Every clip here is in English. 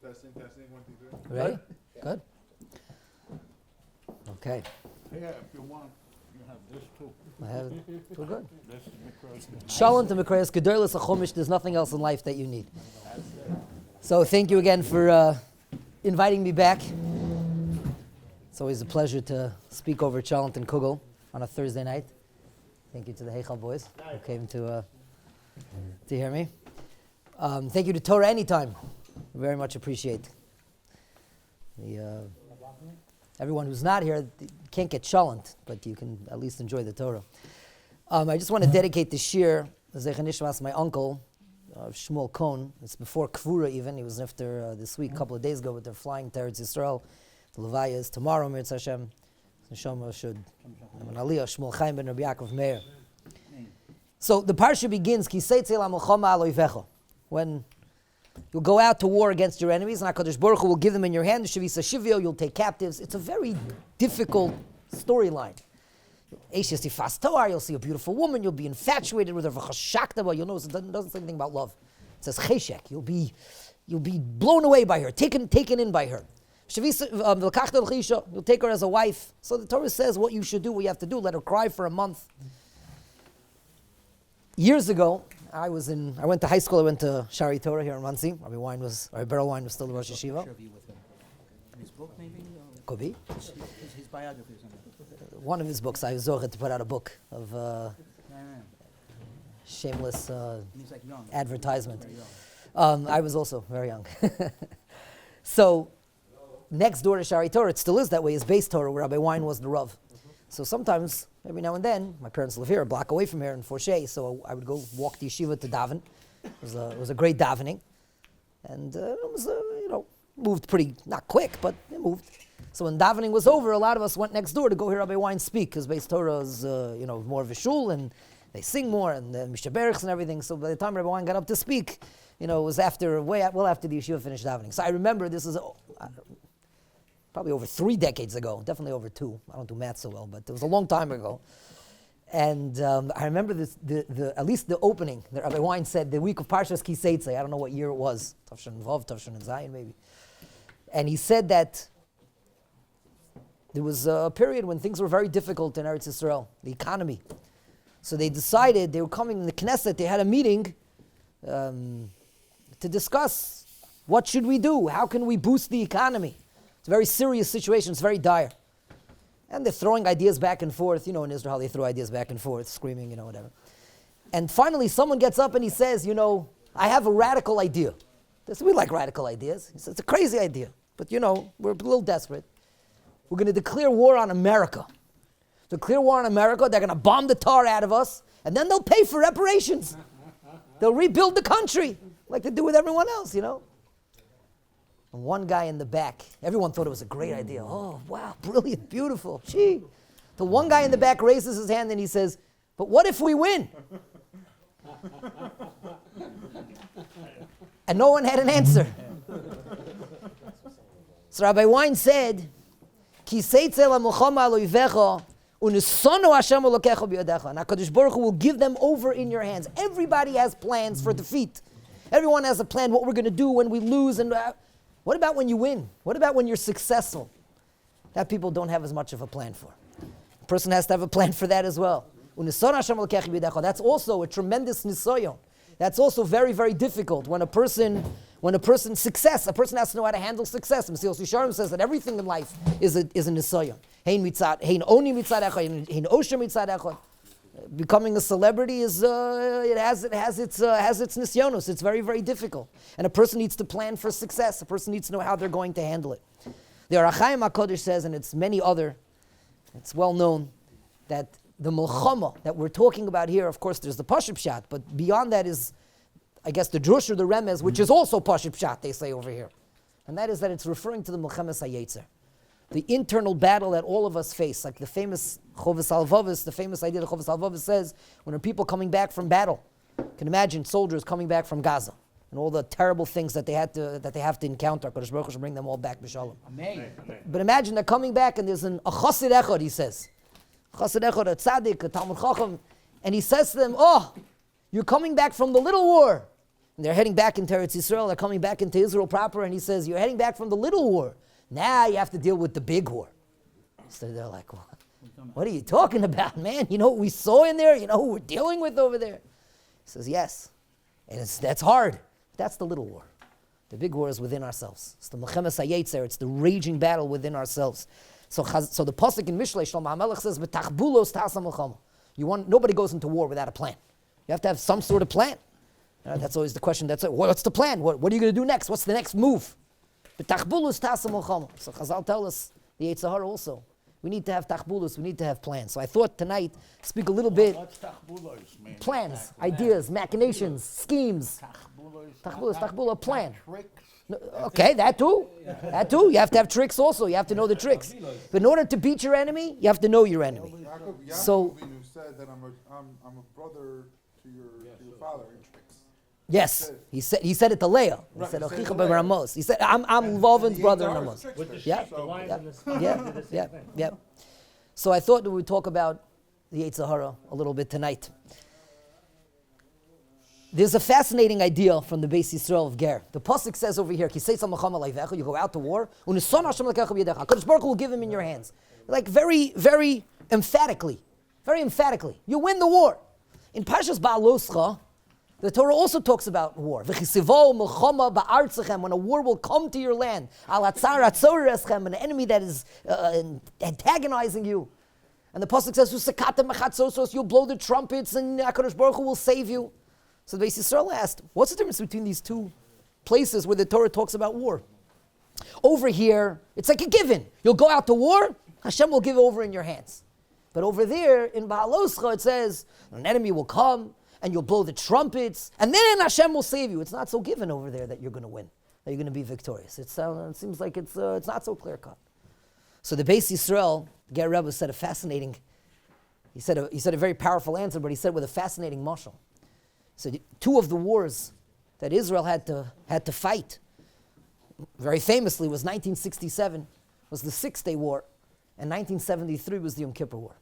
Testing, 1, 2, 3. Ready? Good. Okay. Yeah, if you want, you have this too. I have it. We're good. This is because Shalom to Mikreas Gedolos HaChumash. There's nothing else in life that you need. So thank you again for inviting me back. It's always a pleasure to speak over Chalent and Kugel on a Thursday night. Thank you to the Heichal boys who came to hear me. Thank you to Torah Anytime. Very much appreciate. Everyone who's not here can't get Chalent, but you can at least enjoy the Torah. I just want to dedicate this year, Zecher Nishmas, my uncle, Shmuel Kohn. It's before Kvura even. He was after this week, a couple of days ago, but they're flying to Eretz Yisrael. The Levaya is tomorrow, Mirz Hashem. Neshama should have an aliyah, Shmuel Chaim ben Rabbi Yaakov Meir. So the parsha begins, Ki seitzei la-melchama al oivecha. When you'll go out to war against your enemies, and HaKadosh Baruch Hu will give them in your hand, Shavisa Shivyo, you'll take captives. It's a very difficult storyline. You'll see a beautiful woman, you'll be infatuated with her, you'll notice it doesn't say anything about love. It says cheshek, you'll be blown away by her, taken in by her. You'll take her as a wife. So the Torah says what you should do, what you have to do, let her cry for a month. Years ago, I went to high school, I went to Shari Torah here in Monsey. Rabbi Beryl Wine was still the Rosh Yeshiva. His book, maybe? Could be. His biography or something. One of his books, I was zocher to put out a book of shameless He's like young. advertisement. Very young. I was also very young. So, next door to Shari Torah, it still is that way, is Bais Torah, where Rabbi Wine was the Rav. So sometimes, every now and then, my parents live here, a block away from here in Forshey, so I would go walk the yeshiva to daven. It was a great davening. And it was, moved pretty, not quick, but it moved. So when davening was over, a lot of us went next door to go hear Rabbi Wine speak, because Bais Torah is, more of a shul, and they sing more, and mishaberichs and everything. So by the time Rabbi Wine got up to speak, it was after the yeshiva finished davening. So I remember this is probably over 3 decades ago, definitely over 2. I don't do math so well, but it was a long time ago. And I remember this, at least the opening that Rabbi Wine said, the week of Parshas Ki Seitzei, I don't know what year it was, Tavshin Vav, Tavshin Zayin maybe. And he said that there was a period when things were very difficult in Eretz Yisrael, the economy. So they decided, they were coming in the Knesset, they had a meeting to discuss what should we do, how can we boost the economy. It's a very serious situation, it's very dire. And they're throwing ideas back and forth. In Israel they throw ideas back and forth, screaming, whatever. And finally someone gets up and he says, I have a radical idea. We like radical ideas. He says, it's a crazy idea, but we're a little desperate. We're going to declare war on America. Declare war on America, they're going to bomb the tar out of us, and then they'll pay for reparations. They'll rebuild the country, like they do with everyone else, And one guy in the back, everyone thought it was a great idea. Oh, wow, brilliant, beautiful. Gee. The one guy in the back raises his hand and he says, but what if we win? And no one had an answer. So Rabbi Wine said, Ki seitzei la-melchama al oivecha, u'nisonu Hashem elokecha b'yadecha. And HaKadosh Baruch Hu will give them over in your hands. Everybody has plans for defeat. Everyone has a plan what we're going to do when we lose. And what about when you win? What about when you're successful? That people don't have as much of a plan for. A person has to have a plan for that as well. U'nisonu Hashem elokecha b'yadecha. That's also a tremendous nisoyon. That's also very, very difficult. When a person has to know how to handle success. Mesilas Yesharim says that everything in life is a nisayon. Hein oni mitzad echad, hein osher mitzad echad. Becoming a celebrity has its nisyonos. It's very, very difficult. And a person needs to plan for success. A person needs to know how they're going to handle it. The Ohr Chaim HaKadosh says, and it's it's well known, that the Melchama that we're talking about here, of course, there's the Pashut Pshat, but beyond that is, I guess, the Drush or the Remez, which is also Pashut Pshat, they say over here. And that is that it's referring to the Melchemes HaYetzer, the internal battle that all of us face, like the famous Chovos HaLevavos, the famous idea that Chovos HaLevavos says, when are people coming back from battle? You can imagine soldiers coming back from Gaza, and all the terrible things that they have to encounter. HaKadosh Baruch Hu should bring them all back, b'shalom. Amen. But imagine they're coming back and there's a Chassid Echad, he says. Chassid Echad, a Tzaddik, a Talmud Chacham, and he says to them, oh, you're coming back from the little war. And they're heading back into Eretz Yisrael. They're coming back into Israel proper. And he says, you're heading back from the little war. Now you have to deal with the big war. So they're like, what are you talking about, man? You know what we saw in there? You know who we're dealing with over there? He says, yes. And that's hard. That's the little war. The big war is within ourselves. It's the Mechemes HaYetzer. It's the raging battle within ourselves. So the pasuk in Mishlei, Shlomo HaMelech says, "V'tachbulos ta'asa milchama." Nobody goes into war without a plan. You have to have some sort of plan. That's always the question. What's the plan? What are you going to do next? What's the next move? V'tachbulos ta'asa milchama. So Chazal tell us, the Yetzer Hara also, we need to have tachbulos, we need to have plans. So I thought tonight, speak a little bit, What's tachbulos mean? plans, ideas, machinations, schemes. Tachbula, plan. Tricks. No, okay, that too. That too. You have to have tricks also. You have to know the tricks. But in order to beat your enemy, you have to know your enemy. So, Yaakov Avinu said that I'm a brother to your father in tricks. yes, he said it to Leah. He said, "Achicha b'Ramos." He said, "I'm Lavan's brother in Ramos." Yeah. So I thought we would talk about the Yetzer Hara a little bit tonight. There's a fascinating idea from the Bais Yisrael of Ger. The pasuk says over here, you go out to war, HaKadosh Baruch Hu will give him in your hands. Like very, very emphatically. You win the war. In Parshas Ba'aloscha, the Torah also talks about war. When a war will come to your land, an enemy that is antagonizing you. And the pasuk says, you'll blow the trumpets and HaKadosh Baruch Hu will save you. So the Bais Yisrael asked, what's the difference between these two places where the Torah talks about war? Over here, it's like a given. You'll go out to war, Hashem will give it over in your hands. But over there, in Ba'aloscha, it says, an enemy will come, and you'll blow the trumpets, and then Hashem will save you. It's not so given over there that you're going to win, that you're going to be victorious. It seems like it's not so clear-cut. So the Bais Yisrael, Ger Rebbe said a fascinating, he said a very powerful answer, but he said with a fascinating mashal. So two of the wars that Israel had to fight, very famously, was 1967, was the Six-Day War, and 1973 was the Yom Kippur War.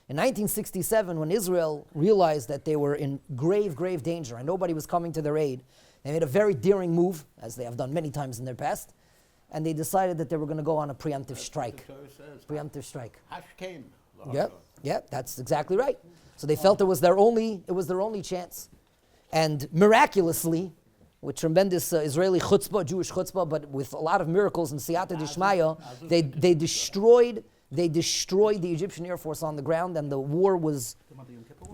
In 1967, when Israel realized that they were in grave, grave danger and nobody was coming to their aid, they made a very daring move, as they have done many times in their past, and they decided that they were going to go on a preemptive strike. Preemptive strike. Yep, that's exactly right. So they felt it was their only chance. And miraculously, with tremendous Israeli chutzpah, Jewish chutzpah, but with a lot of miracles and siyata d'shmaya, they destroyed the Egyptian Air Force on the ground, and the war was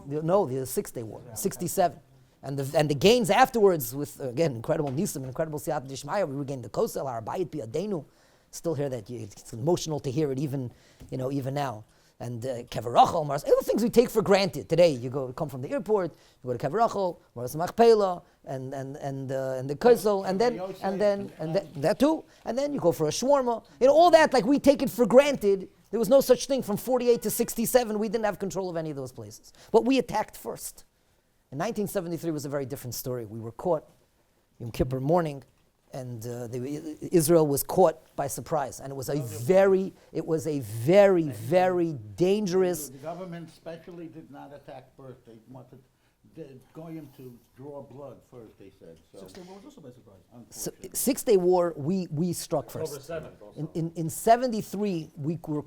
the Six-Day War, 67. And the gains afterwards, with again incredible nisim, incredible siyata d'shmaya, we regained the Kosel, Harbayit Bi'adenu. Still hear that, it's emotional to hear it even now. And Kevarachol, Maras, all the things we take for granted today. You come from the airport, you go to Kevarachol, Maras Machpelah, and the Kosel, and then that too, and then you go for a shawarma. All that, like we take it for granted. There was no such thing from 48 to 67. We didn't have control of any of those places. But we attacked first. In 1973 was a very different story. We were caught Yom Kippur morning, and Israel was caught by surprise, and it was a very, very dangerous. The government especially did not attack first. They wanted going to draw blood first. They said. So Six-Day War was also by surprise. So, Six-Day War, we struck first. In 73, we were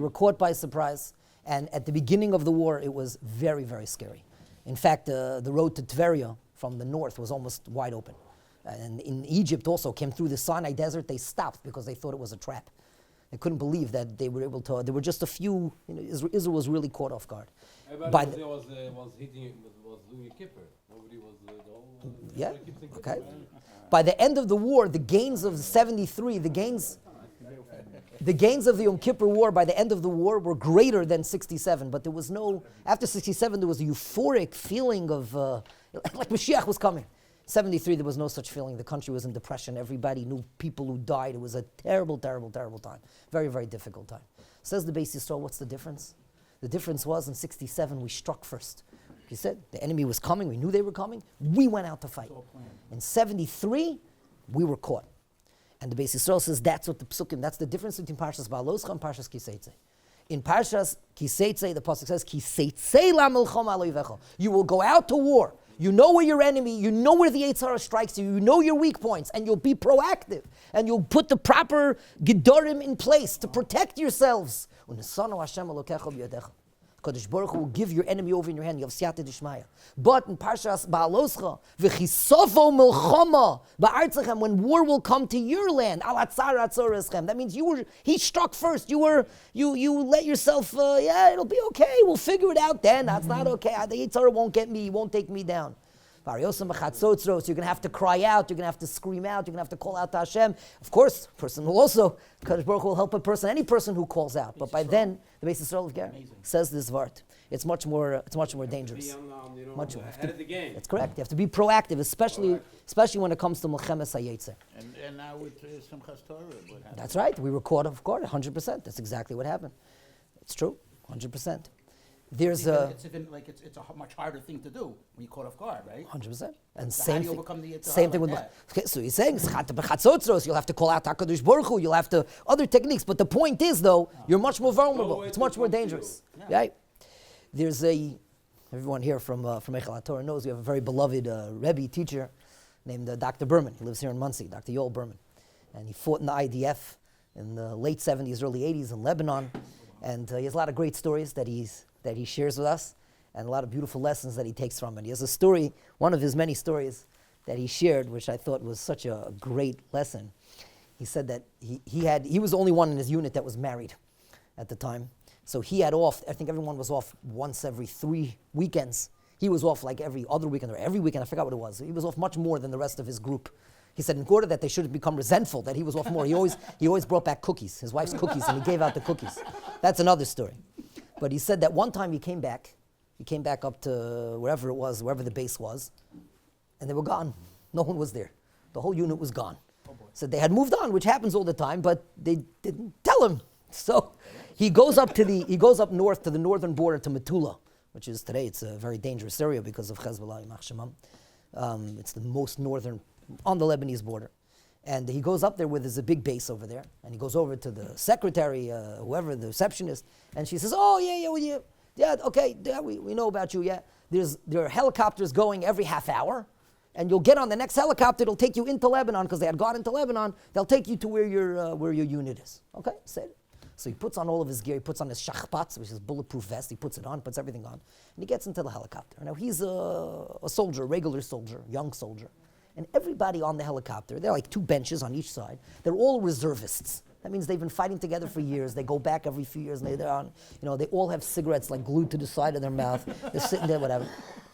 caught by surprise, and at the beginning of the war, it was very, very scary. In fact, the road to Tveria from the north was almost wide open. And in Egypt also came through the Sinai desert. They stopped because they thought it was a trap. They couldn't believe that they were able to. There were just a few. Israel was really caught off guard. Everybody was hitting. Was doing Kippur. Nobody was. Okay. By the end of the war, the gains of 73, the gains of the Yom Kippur War by the end of the war were greater than 67. But there was no. After 67, there was a euphoric feeling of like Mashiach was coming. 73, there was no such feeling. The country was in depression. Everybody knew people who died. It was a terrible, terrible, terrible time. Very, very difficult time. Says the Bais Yisrael, what's the difference? The difference was in 67, we struck first. He said, the enemy was coming. We knew they were coming. We went out to fight. In 73, we were caught. And the Bais Yisrael says, that's what the psukim, that's the difference between Parshas Ba'aloscha and Parshas Kiseitze. In Parshas Kiseitze, the pasuk says, Kiseitze la milchama alo yivecha. You will go out to war. You know where your enemy, you know where the Yetzer Hara strikes you, you know your weak points, and you'll be proactive, and you'll put the proper gedorim in place to protect yourselves. Kadosh Baruch Hu will give your enemy over in your hand. You have siyata d'shmaya. But in Parshas Ba'aloscha, v'chisofo milchama ba'artzachem, when war will come to your land, al atzar atzoreschem. That means he struck first. You let yourself, it'll be okay. We'll figure it out then. That's not okay. The Yetzer Hara won't get me. He won't take me down. So you're going to have to cry out, you're going to have to scream out, you're going to have to call out to Hashem. Of course, person will also, Kadosh Baruch Hu will help any person who calls out. But by then, the Bais Yisrael of Ger says this vart. It's much more dangerous. Much more. Ahead of the game. That's correct. You have to be proactive, especially when it comes to Melchemes HaYetzer. And now with Simchas Torah, what happened? That's right. We record, of course, 100%. That's exactly what happened. It's true, 100%. There's it's a much harder thing to do when you're caught off guard, right? 100%. And So how same do you thing. overcome the Yetzer Same thing Hara with. like Okay, so he's saying you'll have to call out Hakadosh Baruch Hu. You'll have to other techniques. But the point is, though, you're much more vulnerable. It's much more dangerous. Yeah. Right? There's everyone here from Eichel Torah knows we have a very beloved Rebbe teacher named Dr. Berman. He lives here in Muncie, Dr. Yoel Berman, and he fought in the IDF in the late 70s, early 80s in Lebanon, and he has a lot of great stories that he shares with us, and a lot of beautiful lessons that he takes from it. He has a story, one of his many stories that he shared, which I thought was such a great lesson. He said that he was the only one in his unit that was married at the time. So he had off, I think everyone was off once every 3 weekends. He was off like every other weekend or every weekend, I forgot what it was. He was off much more than the rest of his group. He said in order that they shouldn't become resentful that he was off more, he always brought back cookies, his wife's cookies, and he gave out the cookies. That's another story. But he said that one time he came back up to wherever it was, wherever the base was, and they were gone. No one was there. The whole unit was gone. So they had moved on, which happens all the time, but they didn't tell him. So he goes up north to the northern border to Metula, which is today, it's a very dangerous area because of Hezbollah, Yimach Shemam. It's the most northern, on the Lebanese border. And he goes up there where there's a big base over there, and he goes over to the secretary, whoever, the receptionist, and she says, oh, we know about you, yeah. There are helicopters going every half hour, and you'll get on the next helicopter, it'll take you into Lebanon, because they had gone into Lebanon, they'll take you to where your unit is. Okay, said it. So he puts on all of his gear, he puts on his shachpatz, which is bulletproof vest, he puts it on, puts everything on, and he gets into the helicopter. Now he's a soldier, a regular soldier, young soldier. And everybody on the helicopter, there are like 2 benches on each side, they're all reservists. That means they've been fighting together for years, they go back every few years, and they're on, they all have cigarettes like glued to the side of their mouth, they're sitting there, whatever.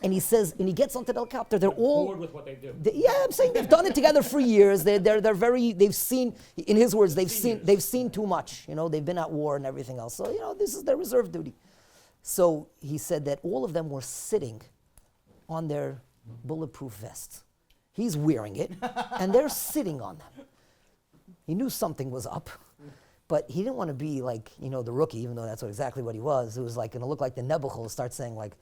And he says, and he gets onto the helicopter, they're all bored with what they do. I'm saying they've done it together for years. They've seen, in his words, they've seen too much. They've been at war and everything else. So, this is their reserve duty. So he said that all of them were sitting on their bulletproof vests. He's wearing it, and they're sitting on them. He knew something was up, but he didn't want to be like, the rookie, even though that's exactly what he was. It was like going to look like the Nebuchadnezzar, start saying like,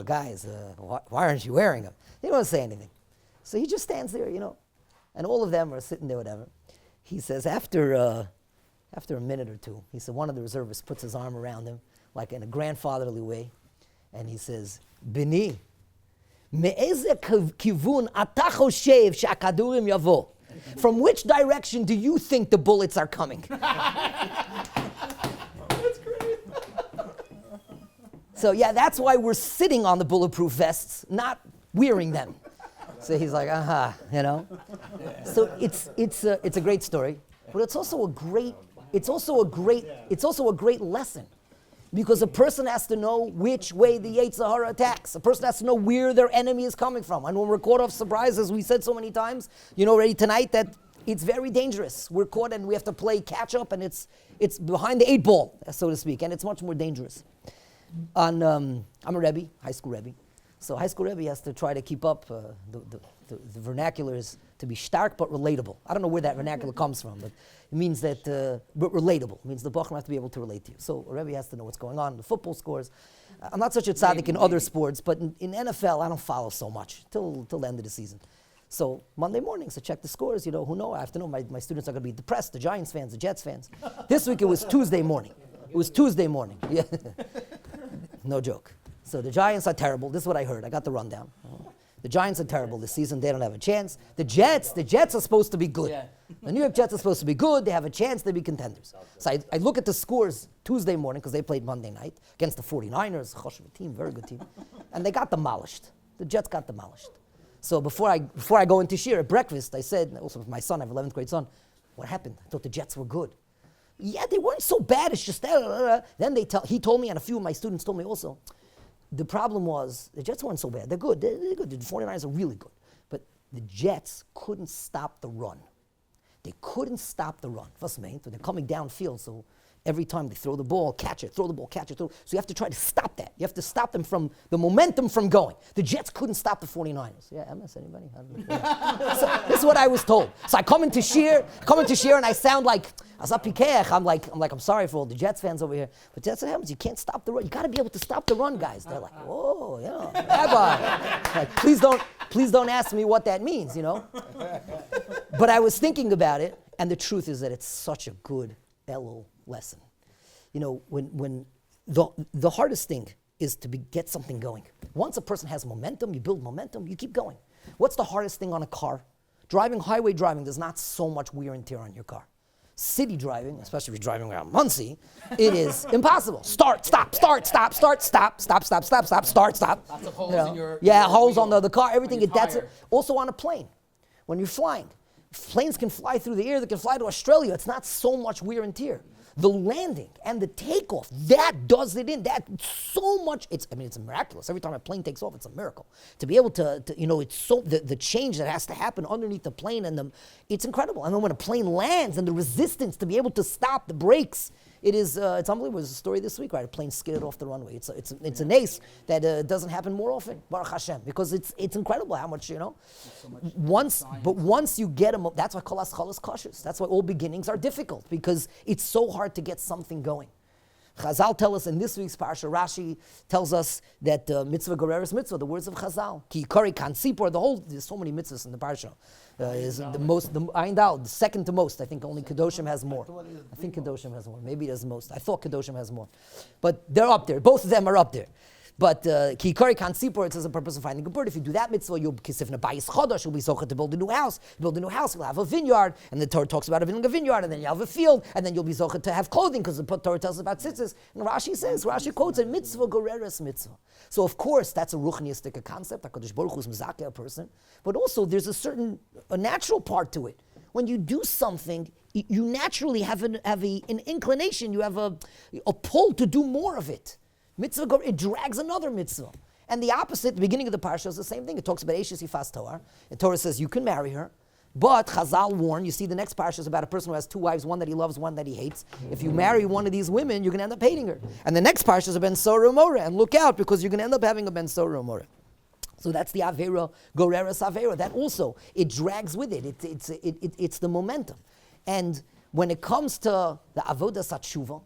guys, why aren't you wearing them? He didn't want to say anything. So he just stands there, and all of them are sitting there, whatever. He says after a minute or two, he said one of the reservists puts his arm around him, like in a grandfatherly way, and he says, Bini, me'eze kivun ata choshev she'akadurim yavo? From which direction do you think the bullets are coming? So that's why we're sitting on the bulletproof vests, not wearing them. So he's like, So it's a great story, but it's also a great lesson, because a person has to know which way the Yetzer Hara attacks. A person has to know where their enemy is coming from. And when we're caught off surprise, as we said so many times, already tonight, that it's very dangerous. We're caught and we have to play catch up, and it's behind the 8 ball, so to speak, and it's much more dangerous. I'm a Rebbe, high school Rebbe. So high school Rebbe has to try to keep up the vernacular is to be stark but relatable. I don't know where that vernacular comes from, but it means that, but relatable. It means the Bachram have to be able to relate to you. So a Rebbe has to know what's going on, the football scores. I'm not such a tzaddik in other sports, but in NFL, I don't follow so much till the end of the season. So Monday mornings, I check the scores, who know, I have to know my students are going to be depressed, the Giants fans, the Jets fans. This week it was Tuesday morning. Yeah. No joke. So the Giants are terrible. This is what I heard. I got the rundown. The Giants are terrible this season. They don't have a chance. The Jets are supposed to be good. Yeah. The New York Jets are supposed to be good. They have a chance to be contenders. So I look at the scores Tuesday morning, because they played Monday night against the 49ers. Choshev team, very good team. And they got demolished. The Jets got demolished. So before I go into Shir at breakfast, I said, also with my son, I have an 11th grade son, what happened? I thought the Jets were good. Yeah, they weren't so bad. It's just that. Then he told me, and a few of my students told me also, the problem was the Jets weren't so bad. They're good. They're good. The 49ers are really good. But the Jets couldn't stop the run. They couldn't stop the run. First main, they're coming downfield, so every time they throw the ball, catch it, throw the ball, catch it. So you have to try to stop that. You have to stop them from the momentum from going. The Jets couldn't stop the 49ers. Yeah, MS, anybody? So this is what I was told. So I come into Shir, and I sound like I'm sorry for all the Jets fans over here, but that's what happens. You can't stop the run. You got to be able to stop the run, guys. They're like, oh, yeah, Rabbi. Like, please don't ask me what that means, you know. But I was thinking about it, and the truth is that it's such a good Elul lesson. You know, when the hardest thing is to get something going. Once a person has momentum, you build momentum, you keep going. What's the hardest thing on a car? Highway driving, there's not so much wear and tear on your car. City driving, especially if you're driving around Muncie, it is impossible. Start, stop, start, stop, start, stop, stop, stop, stop, stop, start, stop. Lots of holes in your holes on wheel. the car, everything. On your That's it. tire. Also on a plane, when you're flying. Planes can fly through the air, they can fly to Australia. It's not so much wear and tear. The landing and the takeoff, that does it in. That so much, it's miraculous. Every time a plane takes off, it's a miracle. To be able to it's so, the change that has to happen underneath the plane it's incredible. And then when a plane lands and the resistance to be able to stop the brakes, it's unbelievable. There's a story this week, right? A plane skidded off the runway. It's an ace that doesn't happen more often, Baruch Hashem, because it's incredible how much, once you get them, that's why kol haschal is cautious. That's why all beginnings are difficult, because it's so hard to get something going. Chazal tell us in this week's parsha, Rashi tells us that mitzvah goreres mitzvah, the words of Chazal, ki yikari kan sipor, there's so many mitzvahs in the parsha. Is the most, the Ayin Dal, the second to most. I think only Kedoshim has more. I think Kedoshim has more. Maybe there's most. I thought Kedoshim has more. But they're up there. Both of them are up there. But ki yikari kan sipor, it says a purpose of finding a bird. If you do that mitzvah, you'll kisifna Bais chodosh, you'll be zocheh to build a new house. Build a new house, you'll have a vineyard, and the Torah talks about building a vineyard, and then you have a field, and then you'll be zocheh to have clothing, because the Torah tells us about tzitzis. And Rashi quotes a mitzvah goreres mitzvah. So of course that's a ruchniistic concept. HaKadosh Baruch Hu is mizakeh a person, but also there's a natural part to it. When you do something, you naturally have an inclination. You have a pull to do more of it. Mitzvah, it drags another mitzvah. And the opposite, the beginning of the parsha is the same thing. It talks about Eishes Yifas Toar. The Torah says you can marry her, but Chazal warn, you see the next parsha is about a person who has two wives, one that he loves, one that he hates. If you marry one of these women, you're going to end up hating her. And the next parsha is a Ben Sorah Umorah, and look out, because you're going to end up having a Ben Sorah Umorah. So that's the Avera, Goreres Avera. That also, it drags with it. It's the momentum. And when it comes to the Avodas HaTshuva,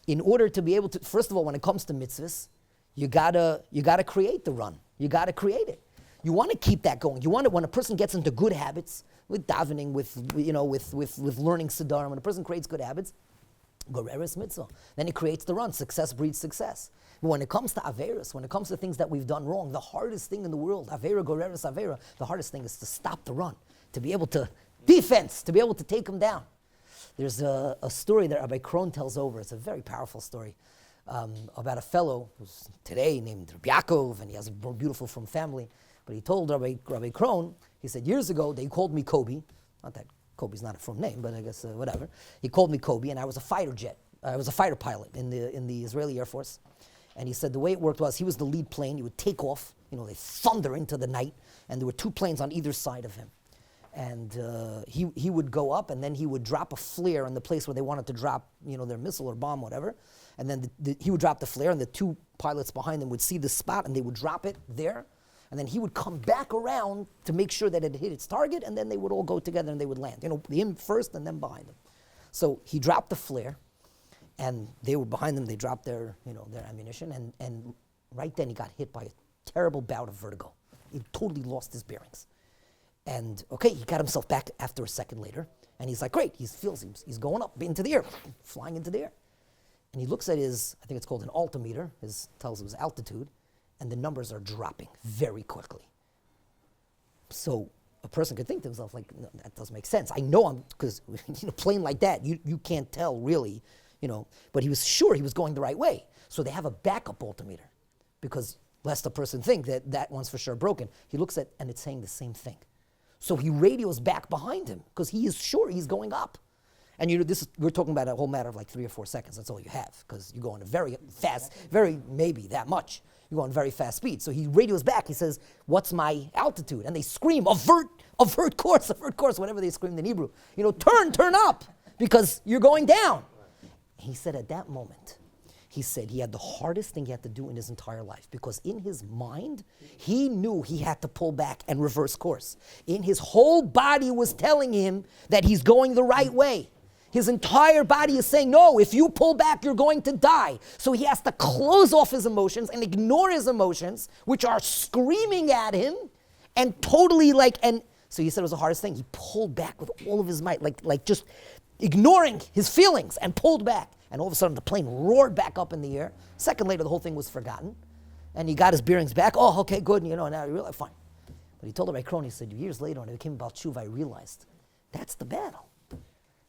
in order to be able to, first of all, when it comes to mitzvahs, you gotta create the run. You gotta create it. You want to keep that going. You want it when a person gets into good habits, with davening, with learning Siddur. When a person creates good habits, goreres mitzvah. Then he creates the run. Success breeds success. But when it comes to averas, when it comes to things that we've done wrong, the hardest thing in the world, avera, goreres, avera, the hardest thing is to stop the run, to be able to defense, to be able to take them down. There's a story that Rabbi Krohn tells over. It's a very powerful story about a fellow who's today named Rabbi Yaakov, and he has a beautiful from family. But he told Rabbi Krohn, he said, years ago, they called me Kobe. Not that Kobe's not a from name, but I guess whatever. He called me Kobe, and I was a fighter jet. I was a fighter pilot in the Israeli Air Force. And he said the way it worked was he was the lead plane. He would take off, they thunder into the night, and there were two planes on either side of him. And he would go up, and then he would drop a flare in the place where they wanted to drop, their missile or bomb, whatever. And then he would drop the flare, and the two pilots behind him would see the spot, and they would drop it there. And then he would come back around to make sure that it hit its target, and then they would all go together and they would land. Him first and then behind him. So he dropped the flare, and they were behind him. They dropped their ammunition, and right then he got hit by a terrible bout of vertigo. He totally lost his bearings. And he got himself back after a second later, and he's like, great, he's going up into the air, flying into the air. And he looks at his, I think it's called an altimeter, tells his altitude, and the numbers are dropping very quickly. So a person could think to himself, like, no, that doesn't make sense. I know because playing like that, you can't tell really, but he was sure he was going the right way. So they have a backup altimeter, because lest a person think that one's for sure broken. He looks at, and it's saying the same thing. So he radios back behind him, because he is sure he's going up. And we're talking about a whole matter of like 3 or 4 seconds. That's all you have, because you're going a very fast, maybe that much. You're going very fast speed. So he radios back. He says, "What's my altitude?" And they scream, avert course, whatever they screamed in Hebrew. Turn up, because you're going down. He said at that moment, he said he had the hardest thing he had to do in his entire life, because in his mind, he knew he had to pull back and reverse course. In his whole body was telling him that he's going the right way. His entire body is saying, no, if you pull back, you're going to die. So he has to close off his emotions and ignore his emotions, which are screaming at him, and totally so he said it was the hardest thing. He pulled back with all of his might, like just ignoring his feelings, and pulled back. And all of a sudden, the plane roared back up in the air. A second later, the whole thing was forgotten. And he got his bearings back. Oh, okay, good. Now he realized, fine. But he told the Rabbi, he said, years later, when it became about Tshuva, I realized that's the battle.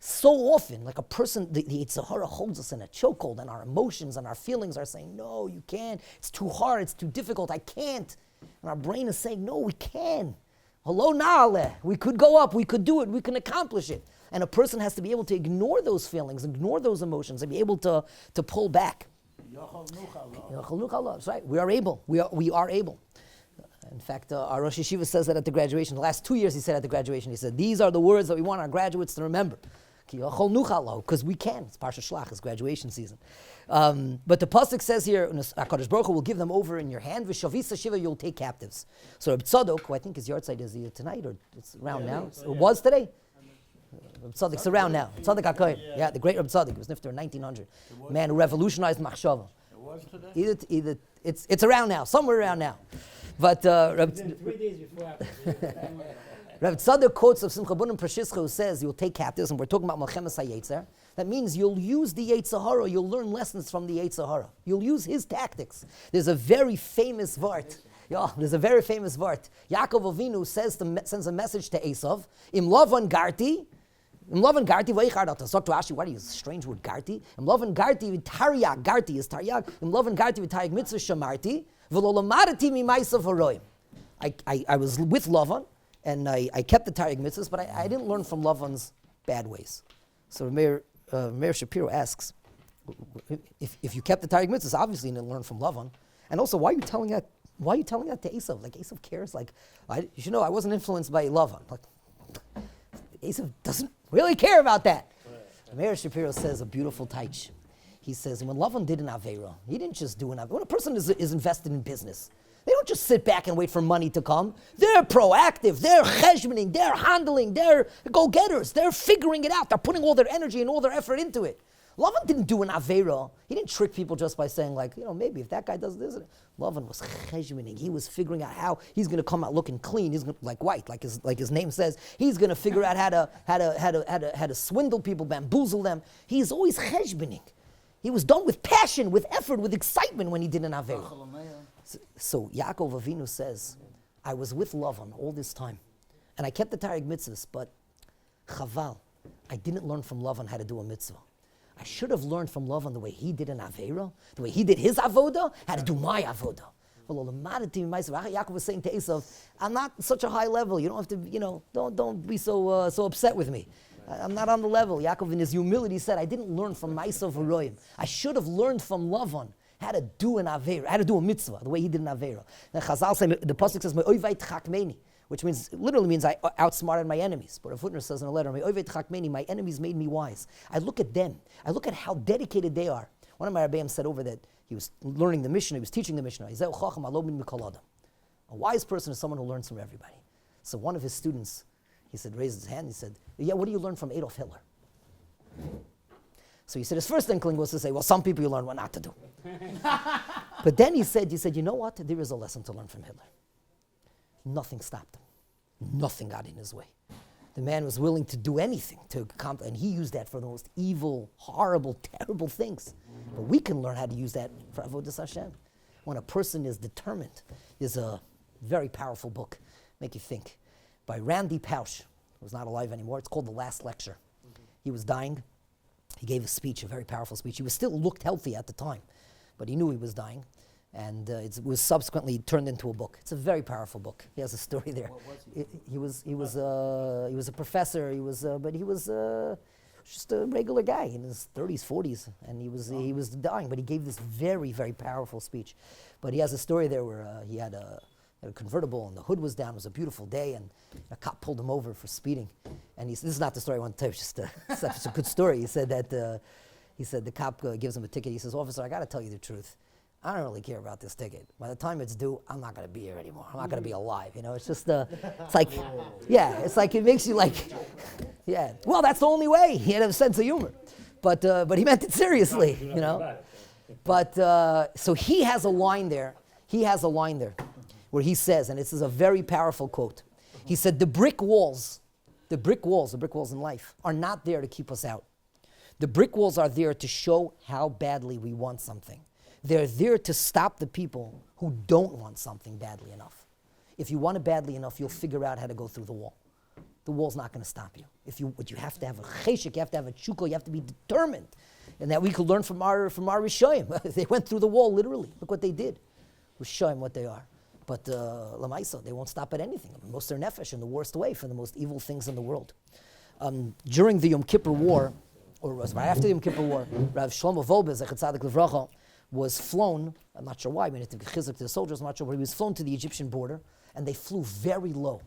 So often, like a person, the Yetzer Hara holds us in a chokehold, and our emotions and our feelings are saying, no, you can't. It's too hard. It's too difficult. I can't. And our brain is saying, no, we can. Hello, Na'aleh. We could go up. We could do it. We can accomplish it. And a person has to be able to ignore those feelings, ignore those emotions, and be able to pull back. That's right. We are able. We are able. In fact, our Rosh Yeshiva says that at the graduation. The last 2 years he said at the graduation, he said, these are the words that we want our graduates to remember. Because we can. It's Parsha Shlach, it's graduation season. But the pasuk says here, HaKadosh Baruch Hu will give them over in your hand. V'shavisa shiva, you'll take captives. So Reb Tzadok, who I think his yahrzeit is either tonight or it's around now. It was today. Reb Tzadok's around now. Tzadok HaKohen. Yeah, the great Reb Tzadok. He was nifter in 1900. Man who revolutionized machshava. It was today? Either it's around now, somewhere around now. But 3 days before after. Rabbi Tzadok quotes of Simcha Bunim Prashischa, who says you'll take captives, and we're talking about Melchemes HaYetzer. That means you'll use the Yetzer Hara, you'll learn lessons from the Yetzer Hara. You'll use his tactics. There's a very famous vart. Yaakov Avinu sends a message to Esav. Im Lavan Garti, v'ichardat. Talk to Ashi, what is a strange word, Garti? Im Lavan Garti, v'taryag, Garti is taryag. Im Lavan Garti, v'taryag mitzvah shamarti, v'lolamadati mimaisav haroim. I was with Lavan, and I kept the Taryag mitzvahs, but I didn't learn from Lavan's bad ways. So Meir Shapiro asks, if you kept the Taryag mitzvahs, obviously you didn't learn from Lavan. And also, why are you telling that to Esav? Like, Esav cares? Like, you should know, I wasn't influenced by Lavan. Like, Esav doesn't really care about that. Meir Shapiro says a beautiful taich. He says, when Lavan did an Aveira, he didn't just do an Aveira. When a person is invested in business, they don't just sit back and wait for money to come. They're proactive. They're cheshboning. They're handling. They're go-getters. They're figuring it out. They're putting all their energy and all their effort into it. Lavan didn't do an Aveira. He didn't trick people just by saying, maybe if that guy does this. Lavan was cheshboning. He was figuring out how he's going to come out looking clean. He's like white, like his name says. He's going to figure out how to swindle people, bamboozle them. He's always cheshboning. He was done with passion, with effort, with excitement when he did an Aveira. So Yaakov Avinu says, I was with Lavan all this time, and I kept the Taryag mitzvahs, but chaval, I didn't learn from Lavan how to do a mitzvah. I should have learned from Lavan the way he did an Aveira, the way he did his avoda, how to do my avoda. Yaakov was saying to Esav, I'm not such a high level. You don't have to, don't be so upset with me. I'm not on the level. Yaakov in his humility said, I didn't learn from Ma'asav Haroyim. I should have learned from Lavan how to do an Aveira, how to do a mitzvah, the way he did an Aveira. And Chazal say, the pasuk says, Me'oivait chakmeni, which literally means I outsmarted my enemies. But a footnote says in a letter, Me'oivait chakmeni, my enemies made me wise. I look at them. I look at how dedicated they are. One of my Rabbeim said over that he was learning the Mishnah, he was teaching the Mishnah. A wise person is someone who learns from everybody. So one of his students, he said, raised his hand, he said, yeah, what do you learn from Adolf Hitler? So he said his first inkling was to say, well, some people you learn what not to do. But then he said, you know what? There is a lesson to learn from Hitler. Nothing stopped him. Nothing got in his way. The man was willing to do anything to accomplish, and he used that for the most evil, horrible, terrible things. But we can learn how to use that for Avodas Hashem. When a person is determined, there's a very powerful book, make you think. by Randy Pausch, who's not alive anymore. It's called The Last Lecture. He was dying. He gave a speech, a very powerful speech. He still looked healthy at the time, but he knew he was dying. And it was subsequently turned into a book. It's a very powerful book. He has a story there. What was he? He was a professor. But he was just a regular guy in his 30s, 40s, and he was dying. But he gave this very, very powerful speech. But he has a story there where he had a convertible and the hood was down. It was a beautiful day, and a cop pulled him over for speeding. And this is not the story I want to tell you. It's just such a good story. He said that the cop gives him a ticket. He says, "Officer, I got to tell you the truth. I don't really care about this ticket. By the time it's due, I'm not going to be here anymore. I'm not going to be alive." You know, it's just, it's like, yeah, it's like it makes you like, yeah. Well, that's the only way. He had a sense of humor, but he meant it seriously, you know. But so he has a line there. He has a line there where he says, and this is a very powerful quote. He said, the brick walls in life are not there to keep us out. The brick walls are there to show how badly we want something. They're there to stop the people who don't want something badly enough. If you want it badly enough, you'll figure out how to go through the wall. The wall's not going to stop you. But you have to have a cheshik, you have to have a chukah, you have to be determined. And that we could learn from our Rishoyim. They went through the wall, literally. Look what they did. Rishoyim, what they are. But Lamaisa, they won't stop at anything. Most are nefesh in the worst way for the most evil things in the world. During the Yom Kippur War, or right after the Yom Kippur War, Rav Shlomo Wolbe, Zechat Tzadik Livracha, was flown, I'm not sure why, I mean, it took chizuk to the soldiers, I'm not sure, but he was flown to the Egyptian border, and they flew very low.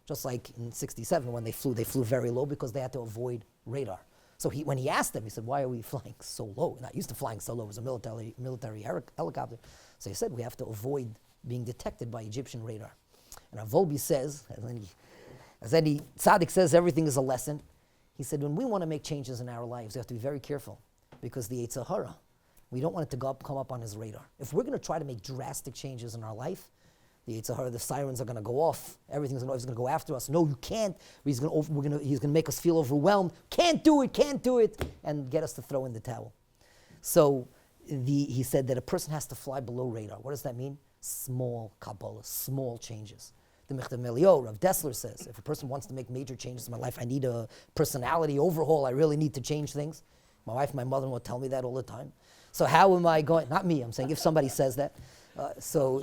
Just like in 1967 when they flew very low because they had to avoid radar. So when he asked them, he said, "Why are we flying so low? We're not used to flying so low. It was a military helicopter." So he said, "We have to avoid being detected by Egyptian radar." And Rav Volbe says, as any tzaddik says, everything is a lesson. He said, when we want to make changes in our lives, we have to be very careful because the Yetzer Hara, we don't want it to come up on his radar. If we're going to try to make drastic changes in our life, the Yetzer Hara, the sirens are going to go off. Everything's going to go after us. No, you can't. He's going to make us feel overwhelmed. Can't do it, and get us to throw in the towel. So he said that a person has to fly below radar. What does that mean? Small Kabbalah, small changes. The Michtav Melio, Rav Dessler says, if a person wants to make major changes in my life, I need a personality overhaul. I really need to change things. My wife and my mother-in-law tell me that all the time. So how am I going? Not me. I'm saying if somebody says that. So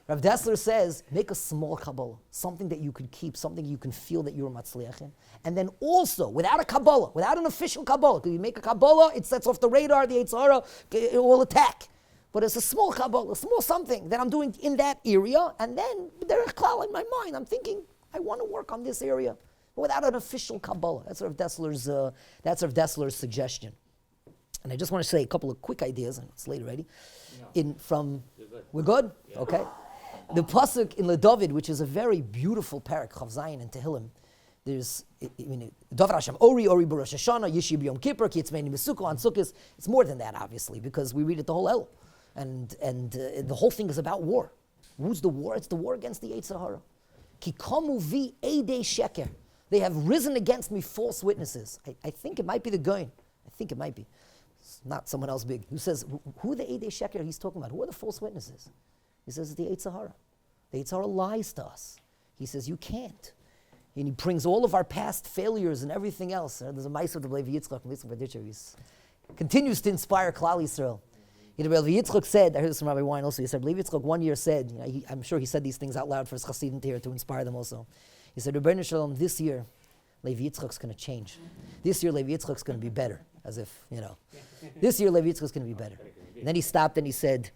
Rav Dessler says, make a small Kabbalah, something that you could keep, something you can feel that you're a matzliach in. And then also, without a Kabbalah, without an official Kabbalah, because you make a Kabbalah, it sets off the radar, the Yetzer Hara, it will attack. But it's a small Kabbalah, a small something that I'm doing in that area, and then there's a cloud in my mind. I'm thinking, I want to work on this area, but without an official Kabbalah. That's Rav Dessler's suggestion. And I just want to say a couple of quick ideas, and it's late already. We're good? Yeah. Okay. The pasuk in LeDavid, which is a very beautiful parak, Chav Zayin and Tehillim, there's, Davar Hashem, Ori B'Rosh Hashanah, Yishi B'Yom Kippur, Ki Yitzmeini B'Sukkah, on Sukkot. It's more than that, obviously, because we read it the whole El. And the whole thing is about war. Who's the war? It's the war against the Yetzer Hara. Ki kamu vi eidei sheker. They have risen against me false witnesses. I think it might be the Goyin. I think it might be. It's not someone else big. Who says, who are the eidei sheker he's talking about? Who are the false witnesses? He says, it's the Yetzer Hara. The Yetzer Hara lies to us. He says, you can't. And he brings all of our past failures and everything else. There's a Ma'aser of Levi Yitzchak, he continues to inspire Klal Yisrael. Rabbi Yitzchak said, I heard this from Rabbi Wein also, he said, Rabbi Yitzchak one year said, I'm sure he said these things out loud for his Chassidim here to inspire them also. He said, Rabbi Shalom, this year, Levi Yitzchak's going to change. This year, Levi Yitzchak's going to be better, as if, This year, Levi Yitzchak's going to be better. And then he stopped and he said,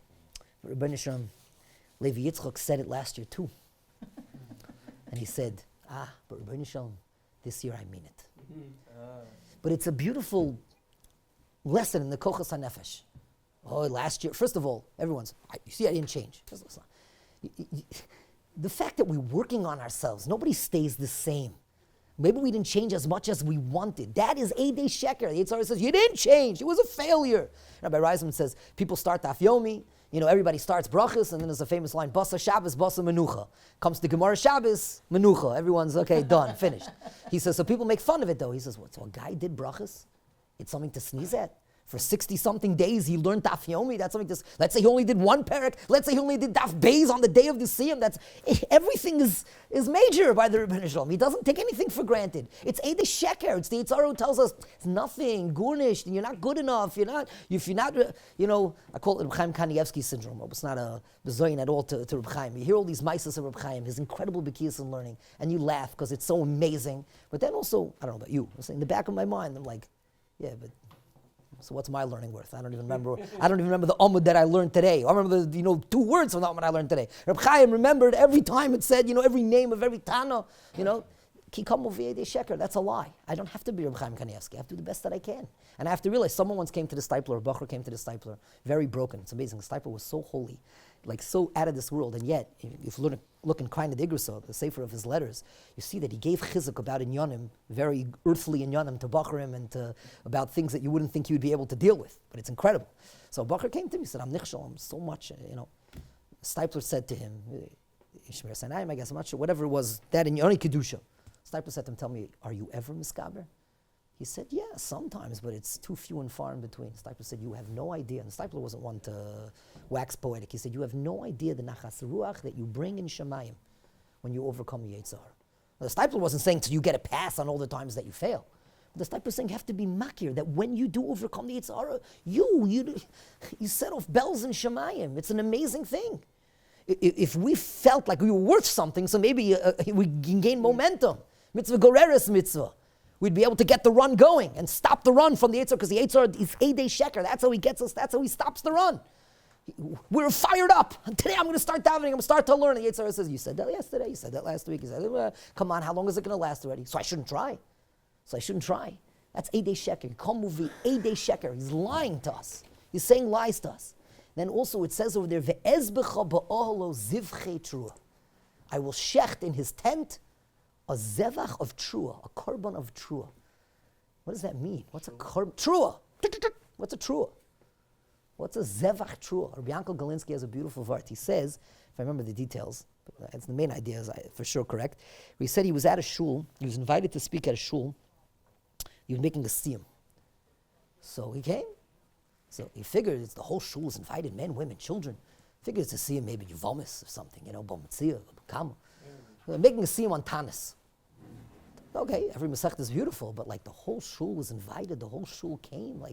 Rabbi Shalom, Levi Yitzchak said it last year too. And he said, but Rabbi Shalom, this year I mean it. But it's a beautiful lesson in the Kochas HaNefesh. Oh, last year, first of all, you see, I didn't change. The fact that we're working on ourselves, nobody stays the same. Maybe we didn't change as much as we wanted. That is Eidei Sheker. The Yetzer Hara says, you didn't change. It was a failure. Rabbi Reisman says, people start Daf Yomi, everybody starts brachas, and then there's a famous line, Basa Shabbos, Basa Menucha. Comes to Gemara Shabbos, Menucha. Everyone's, okay, done, finished. He says, so people make fun of it though. He says, what, so a guy did brachas? It's something to sneeze at? For 60-something days, he learned Daf Yomi. That's something. Let's say he only did one parak. Let's say he only did Daf Beis on the day of the Siyam. Everything is major by the Rebbeinu Shalom. He doesn't take anything for granted. It's Eidei Sheker. It's the Yitzhak who tells us it's nothing, gurnished, and you're not good enough. If you're not, I call it Reb Chaim Kanievsky syndrome. It's not a bezoin at all to Reb Chaim. You hear all these maisos of Reb Chaim, his incredible bekiyas in learning, and you laugh because it's so amazing. But then also, I don't know about you, in the back of my mind, I'm like, yeah, but. So what's my learning worth? I don't even remember the Amud that I learned today. I remember the 2 words from the Amud I learned today. Reb Chaim remembered every time it said, every name of every Tana, Ki kamu v'yedei sheker. That's a lie. I don't have to be Reb Chaim Kanievsky. I have to do the best that I can. And I have to realize, someone once came to the Stipler, a Bachar came to the Stipler, very broken. It's amazing. The Stipler was so holy, like so out of this world. And yet, if you look in Kreina Digrasa, the sefer of his letters, you see that he gave chizuk about inyanim, very earthly inyanim to Bacharim and about things that you wouldn't think he would be able to deal with. But it's incredible. So Bachar came to me and said, I'm nichshol, I'm so much, Stipler said to him, Ishmael Sanayim, I guess, I'm not sure, whatever it was, that inyani kedusha. Stipler said to him, tell me, are you ever miskaber? He said, yeah, sometimes, but it's too few and far in between. Stipler said, you have no idea. And Stipler wasn't one to wax poetic. He said, you have no idea the nachas ruach that you bring in Shemayim when you overcome the Yetzer Hara. The Stipler wasn't saying you get a pass on all the times that you fail. The Stipler saying you have to be makir, that when you do overcome the Yetzer Hara, you set off bells in Shemayim. It's an amazing thing. If we felt like we were worth something, so maybe we can gain momentum. Mitzvah goreres mitzvah. We'd be able to get the run going and stop the run from the Yetzer, because the Yetzer is Eidei Sheker. That's how he gets us. That's how he stops the run. We're fired up. And today I'm going to start davening. I'm going to start to learn. And the Yetzer says, you said that yesterday. You said that last week. You said, come on, how long is it going to last already? So I shouldn't try. That's Eidei Sheker. Come movie, Eidei Sheker. He's lying to us. He's saying lies to us. Then also it says over there, Ve'ezbecha ba'ohlo zivchei trua. I will shecht in his tent a zevach of trua, a korban of trua. What does that mean? What's a korban? Trua. What's a trua? What's a zevach trua? Rabbi Yankel Galinsky has a beautiful vart. He says, if I remember the details, but it's the main idea is for sure correct. He said he was at a shul. He was invited to speak at a shul. He was making a siyum. So he came. So he figured it's the whole shul is invited, men, women, children. Figures to see him maybe Yuvamis or something, Bomatzia, Kama. Making a siyum on Tanis. Okay, every Masechta is beautiful, but like the whole shul was invited, the whole shul came.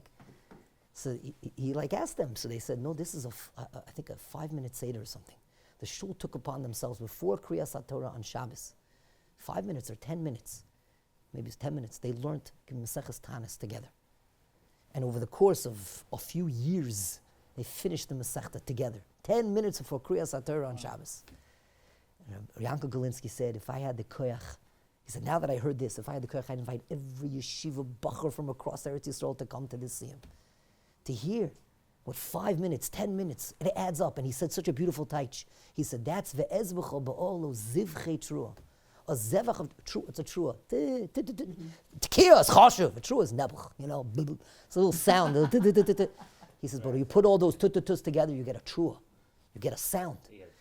So he asked them. So they said, no, this is I think a 5-minute seder or something. The shul took upon themselves before Kriyas HaTorah on Shabbos, 5 minutes or 10 minutes, maybe it's 10 minutes, they learned Maseches Tanis together. And over the course of a few years, they finished the Masechta together. 10 minutes before Kriyas HaTorah on Shabbos. And Yankel Galinsky said, if I had the koyach, he said, now that I heard this, if I had the koyach, I'd invite every yeshiva bacher from across Eretz Yisrael to come to this siyum. To hear what 5 minutes, 10 minutes, it adds up. And he said such a beautiful taich. He said, that's ve'ezbecha ba'olo zivchei trua. A zevach of trua, it's a trua. Tekiah is chashuv. A trua is nebuch, it's a little sound. He says, but when you put all those tututus together, you get a trua. You get a sound.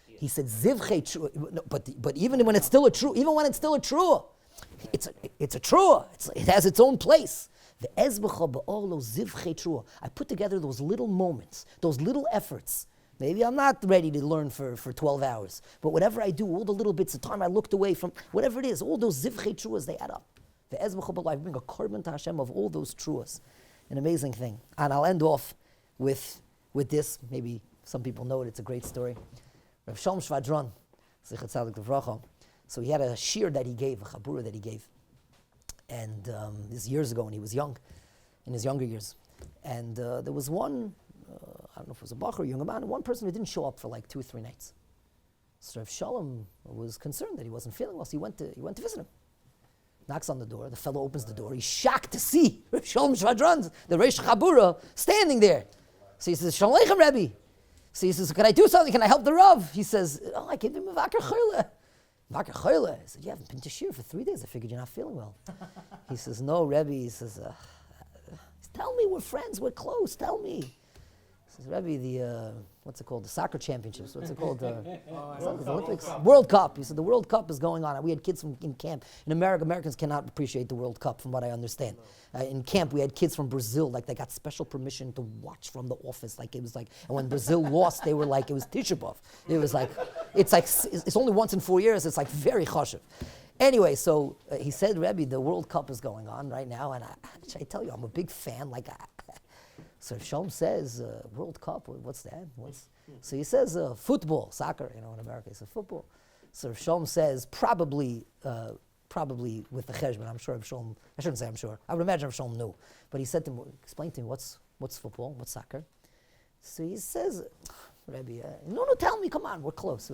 He said, zivchei trua. But even when it's still a trua, it's a trua. It has its own place. The ezbecha ba'olo zivchei trua. I put together those little moments, those little efforts. Maybe I'm not ready to learn for 12 hours, but whatever I do, all the little bits of time I looked away from, whatever it is, all those zivchei truas, they add up. The ezbecha ba'olo, I bring a korban to Hashem of all those truas. An amazing thing. And I'll end off with this. Maybe some people know it. It's a great story. Rav Shalom Shvadron, Zichat Tzadik Livracha. So he had a shir that he gave, a chaburah that he gave. And this years ago when he was young, in his younger years. And there was one, I don't know if it was a bach or a young man, one person who didn't show up for like 2 or 3 nights. So Rav Shalom was concerned that he wasn't feeling well, so he went to visit him. Knocks on the door, the fellow opens the door, he's shocked to see Rav Shalom Shvadron, the Reish Chaburah, standing there. So he says, Shalom Aleichem, Rabbi. So he says, can I do something? Can I help the Rav? He says, I gave him a vakar choyle. Vakar choyle. I said, you haven't been to shir for 3 days. I figured you're not feeling well. He says, no, Rebbe. He says, tell me, we're friends, we're close, tell me. Says, Rabbi, the what's it called? The soccer championships. What's it called? The Olympics? World Cup. He said the World Cup is going on. We had kids in camp in America. Americans cannot appreciate the World Cup, from what I understand. In camp, we had kids from Brazil. Like they got special permission to watch from the office. Like it was like, and when Brazil lost, they were like, it was Tisha B'Av. It was like, it's only once in 4 years. It's like very chashuv. Anyway, so he said, Rabbi, the World Cup is going on right now, and I tell you, I'm a big fan. Like. So Shalom says, World Cup, what's that? So he says, football, soccer, in America he says football. So Shalom says, probably with the cheshbon, I'm sure Shalom, I shouldn't say I'm sure, I would imagine Shalom knew. But he said to him, explain to me, what's football, what's soccer? So he says, Rabbi, no, tell me, come on, we're close.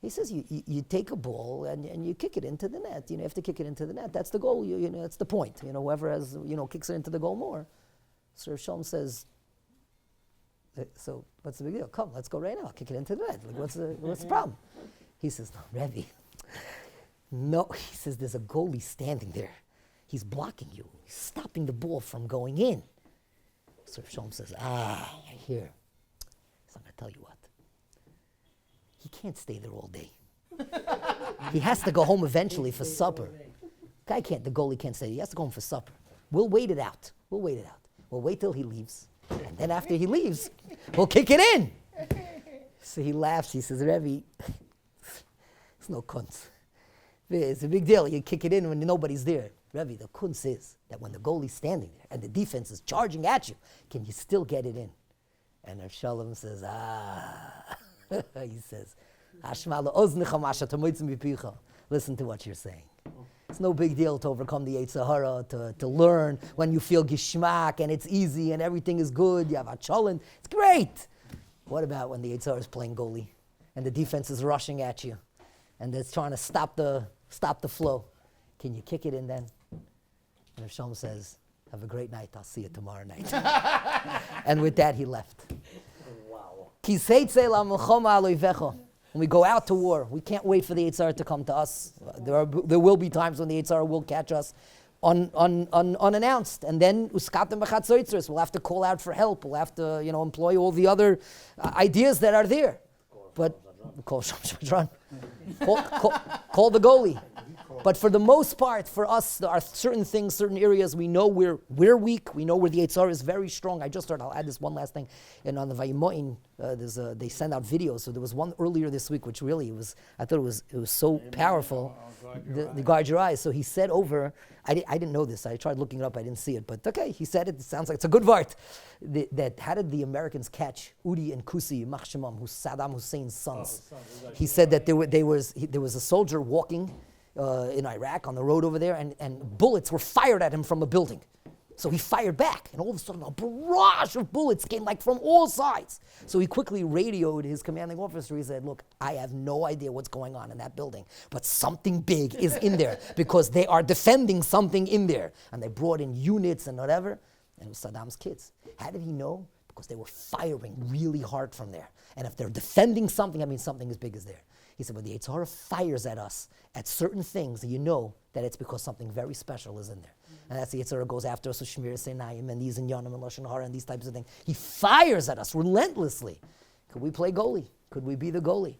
He says, you take a ball and you kick it into the net. You have to kick it into the net. That's the goal, that's the point. Whoever has, kicks it into the goal more. So Shalom says, so what's the big deal? Come, let's go right now. Kick it into the net. Like, what's the problem? He says, no, Rabbi. No, he says, there's a goalie standing there. He's blocking you. He's stopping the ball from going in. So Shalom says, I hear. So I'm going to tell you what. He can't stay there all day. He has to go home eventually for supper. The goalie can't stay there. He has to go home for supper. We'll wait it out. We'll wait till he leaves. And then after he leaves, we'll kick it in. So he laughs. He says, Rebbe, it's no kunz. It's a big deal. You kick it in when nobody's there. Rebbe, the kunz is that when the goalie's standing there and the defense is charging at you, can you still get it in? And Shalom says, he says, listen to what you're saying. It's no big deal to overcome the Yetzer Hara, to learn when you feel gishmak and it's easy and everything is good. You have a cholent. It's great. What about when the Yetzer Hara is playing goalie and the defense is rushing at you and it's trying to stop the flow? Can you kick it in then? And Shalom says, have a great night. I'll see you tomorrow night. And with that, he left. Wow. When we go out to war, we can't wait for the Yetzer Hara to come to us. There will be times when the Yetzer Hara will catch us unannounced. And then, we'll have to call out for help. We'll have to, employ all the other ideas that are there. But call the goalie. But for the most part, for us, there are certain things, certain areas we know we're weak. We know where the Yetzer Hara is very strong. I just heard, I'll add this one last thing. And on the Vayimoin, they send out videos. So there was one earlier this week, which really I thought it was so powerful. The guard your eyes. So he said over, I didn't know this. I tried looking it up. I didn't see it. But okay, he said it. It sounds like it's a good vart. That how did the Americans catch Udi and Kusi, Machshemam, who's Saddam Hussein's sons? He said that there was a soldier walking in Iraq on the road over there, and bullets were fired at him from a building. So he fired back, and all of a sudden a barrage of bullets came like from all sides. So he quickly radioed his commanding officer. He said, look, I have no idea what's going on in that building, but something big is in there because they are defending something in there. And they brought in units and whatever, and it was Saddam's kids. How did he know? Because they were firing really hard from there. And if they're defending something, I mean something as big as there. He said, when the Yetzer Hara fires at us, at certain things, you know that it's because something very special is in there. And that's the Yetzer Hara goes after us with Shmir Seinayim and these in Yonim and Lashon Hara and these types of things. He fires at us relentlessly. Could we play goalie? Could we be the goalie?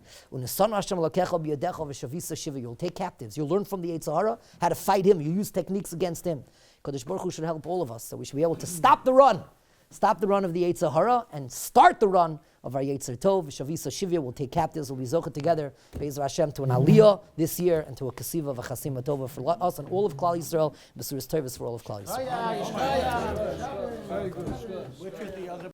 You'll take captives. You'll learn from the Yetzer Hara how to fight him. You use techniques against him. Kadosh Baruch Hu should help all of us. So we should be able to stop the run. Stop the run of the Yetzer Hara and start the run of our Yetzer Tov. Shavisa Shivya will take captives. We'll be zocha together, Be'ez Hashem, to an Aliyah this year and to a Kasiva of a Chasima Tova for us and all of Klal Yisrael. B'suras Tovas for all of Klal Yisrael. Which is the other